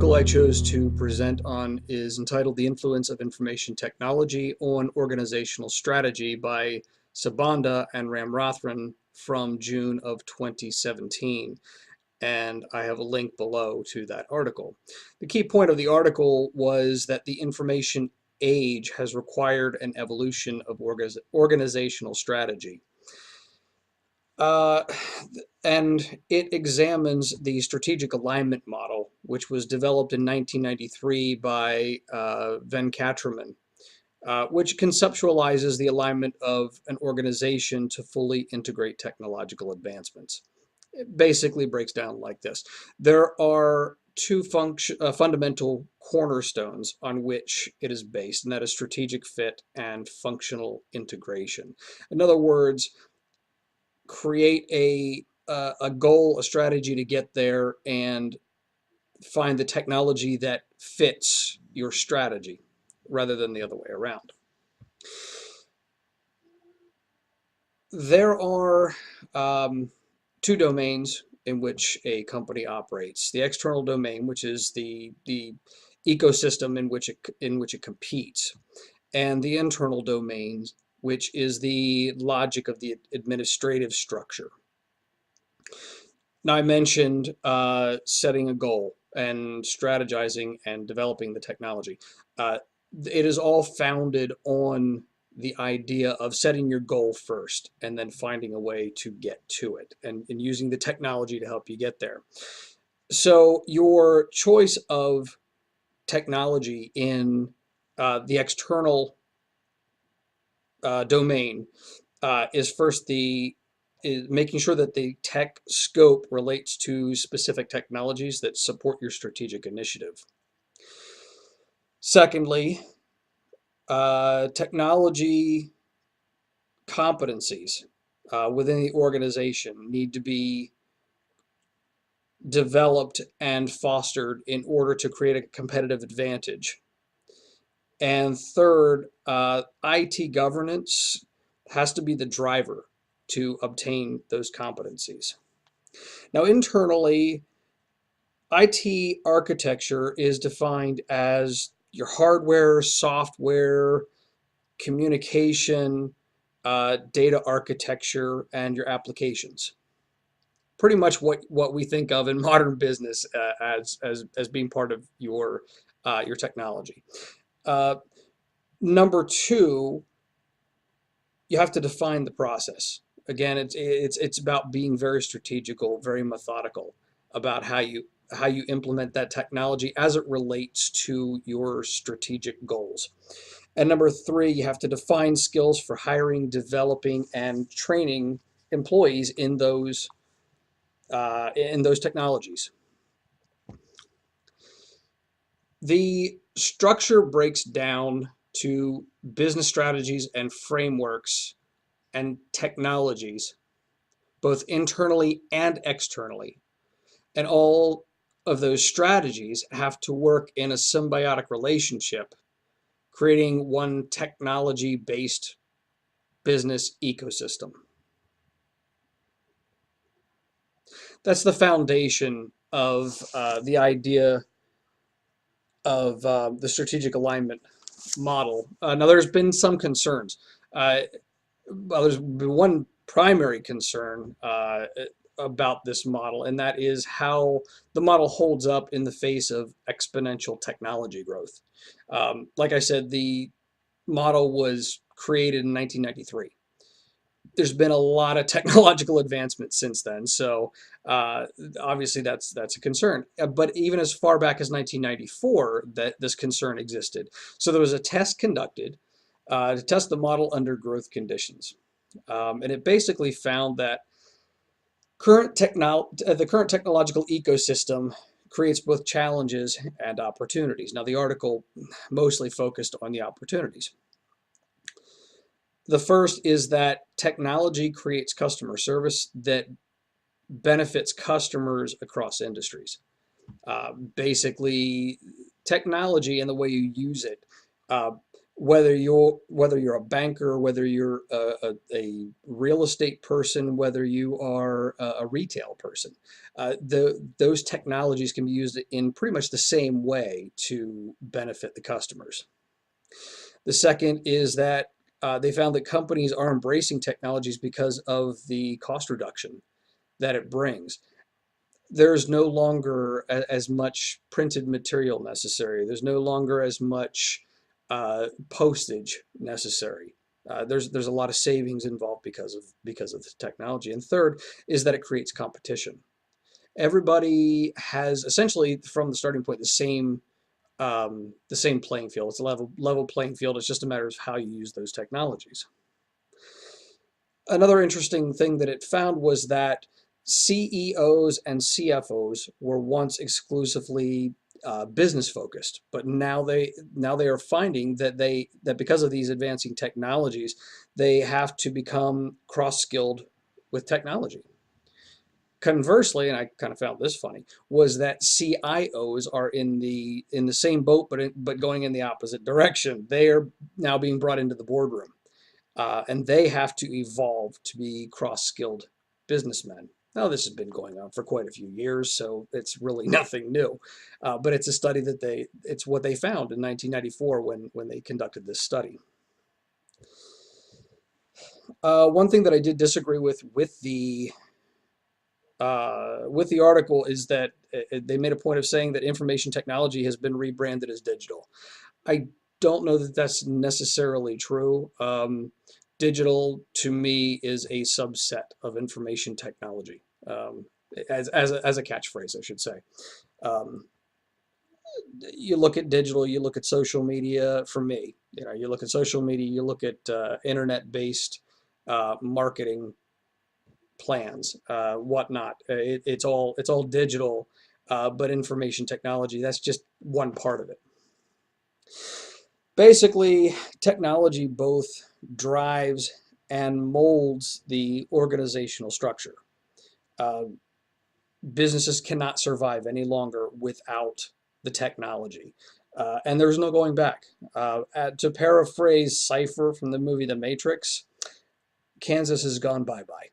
article I chose to present on is entitled "The Influence of Information Technology on Organizational Strategy" by Sibanda and Ramrathan from June of 2017. And I have a link below to that article. The key point of the article was that the information age has required an evolution of organizational strategy. Uh, and it examines the strategic alignment model, which was developed in 1993 by Venkatraman, which conceptualizes the alignment of an organization to fully integrate technological advancements. It basically breaks down like this. There are two fundamental cornerstones on which it is based, and that is strategic fit and functional integration. In other words, create a goal, a strategy to get there, and find the technology that fits your strategy rather than the other way around. There are two domains in which a company operates. The external domain, which is the ecosystem in which it competes, and the internal domain, which is the logic of the administrative structure. Now, I mentioned setting a goal and strategizing and developing the technology. It is all founded on the idea of setting your goal first and then finding a way to get to it and using the technology to help you get there. So your choice of technology in the external domain is first is making sure that the tech scope relates to specific technologies that support your strategic initiative. Secondly, technology competencies within the organization need to be developed and fostered in order to create a competitive advantage. And third, IT governance has to be the driver to obtain those competencies. Now, internally, IT architecture is defined as your hardware, software, communication, data architecture, and your applications. Pretty much what we think of in modern business as being part of your technology. Number two, you have to define the process. Again, it's about being very strategical, very methodical about how you implement that technology as it relates to your strategic goals. And number three, you have to define skills for hiring, developing, and training employees in those technologies. The structure breaks down to business strategies and frameworks and technologies, both internally and externally. And all of those strategies have to work in a symbiotic relationship, creating one technology-based business ecosystem. That's the foundation of the idea of the strategic alignment model. Now, there's been some concerns. Well, there's been one primary concern about this model, and that is how the model holds up in the face of exponential technology growth. Like I said, the model was created in 1993. There's been a lot of technological advancement since then, so obviously that's a concern. But even as far back as 1994, that this concern existed. So there was a test conducted to test the model under growth conditions, and it basically found that the current technological ecosystem creates both challenges and opportunities. Now, the article mostly focused on the opportunities. The first is that technology creates customer service that benefits customers across industries. Basically, technology and the way you use it whether you're a banker, whether you're a real estate person, whether you are a retail person, those technologies can be used in pretty much the same way to benefit the customers. The second is that they found that companies are embracing technologies because of the cost reduction that it brings. There's no longer as much printed material necessary. There's no longer as much postage necessary. There's a lot of savings involved because of the technology. And third is that it creates competition. Everybody has essentially from the starting point the same playing field. It's a level playing field. It's just a matter of how you use those technologies. Another interesting thing that it found was that CEOs and CFOs were once exclusively business focused, but now they are finding that because of these advancing technologies, they have to become cross-skilled with technology. Conversely, and I kind of found this funny, was that CIOs are in the same boat, but going in the opposite direction. They are now being brought into the boardroom, and they have to evolve to be cross-skilled businessmen. Now, this has been going on for quite a few years, so it's really nothing new. But it's a study it's what they found in 1994 when they conducted this study. One thing that I did disagree with the article is that they made a point of saying that information technology has been rebranded as digital. I don't know that that's necessarily true. Digital to me is a subset of information technology, as a catchphrase, I should say. Um, you look at digital, you look at social media. For me, you look at social media, you look at internet-based marketing plans, whatnot. It's all digital, but information technology, that's just one part of it. Basically, technology both drives and molds the organizational structure. Uh, Businesses cannot survive any longer without the technology. And there's no going back. To paraphrase Cypher from the movie The Matrix, Kansas has gone bye-bye.